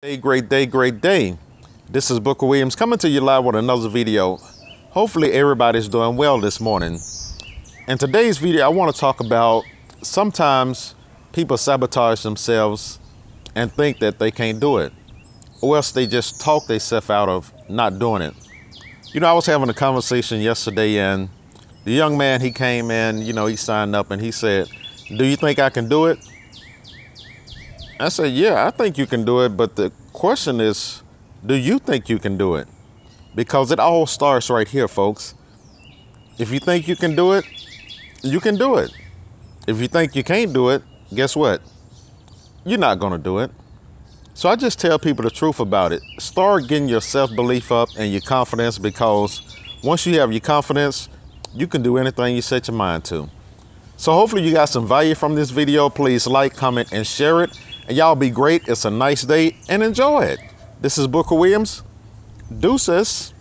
Great day, great day. This is Booker Williams coming to you live with another video. Hopefully everybody's doing well this morning. In today's video, I want to talk about sometimes people sabotage themselves and think that they can't do it, or else they just talk themselves out of not doing it. I was having a conversation yesterday, and the young man, he came in, he signed up and he said, "Do you think I can do it?" I said, "Yeah, I think you can do it, but the question is, do you think you can do it?" Because it all starts right here, folks. If you think you can do it, you can do it. If you think you can't do it, guess what? You're not going to do it. So I just tell people the truth about it. Start getting your self-belief up and your confidence, because once you have your confidence, you can do anything you set your mind to. So hopefully you got some value from this video. Please like, comment, and share it. And y'all be great. It's a nice day and enjoy it. This is Booker Williams. Deuces.